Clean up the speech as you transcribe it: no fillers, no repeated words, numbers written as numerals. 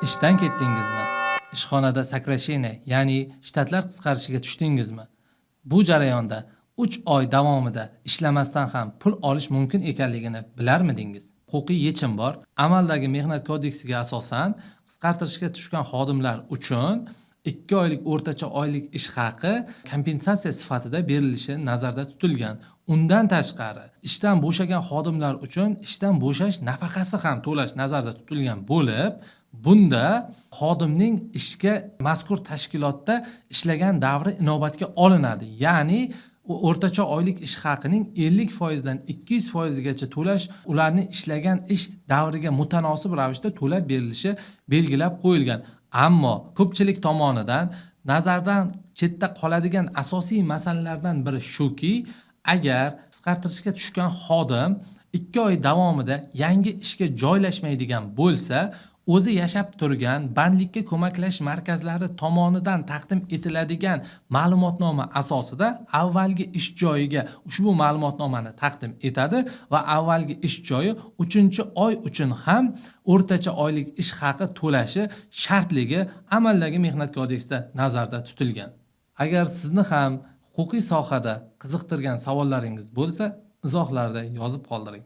Ishdan ketdingizmi? Ishxonada сокращение, ya'ni shtatlar qisqarishiga tushdingizmi? Bu jarayonda 3 oy davomida ishlamasdan ham pul olish mumkin ekanligini bilarmidingiz? Huquqiy yechim bor. Amaldagi mehnat kodeksiga asosan qisqartirishga tushgan xodimlar uchun 2 oylik o'rtacha oylik ish haqi kompensatsiya sifatida berilishi nazarda tutilgan. Undan tashqari, ishdan bo'shagan xodimlar uchun ishdan bo'shash nafaqasi ham to'lash nazarda tutilgan bo'lib, bunda xodimning ishga mazkur tashkilotda ishlagan davri inobatga olinadi. Ya'ni o'rtacha oylik ish haqining 50% dan 200% gacha to'lash ularning ishlagan ish davriga mutanosib ravishda to'lab berilishi belgilab qo'yilgan. Ammo ko'pchilik tomonidan nazardan chetda qoladigan asosiy masalalardan biri shuki, agar qisqartirishga tushgan xodim 2 oy davomida yangi ishga joylashmaydigan bo'lsa, o'zi yashab turgan bandlikka ko'maklash markazlari tomonidan taqdim etiladigan ma'lumotnoma asosida avvalgi ish joyiga ushbu ma'lumotnomani taqdim etadi va avvalgi ish joyi 3-oy uchun ham o'rtacha oylik ish haqi to'lashi shartligi amaldagi mehnat kodeksida nazarda tutilgan. Agar sizni ham huquqiy sohada qiziqtirgan savollaringiz bo'lsa, izohlarda yozib qoldiring.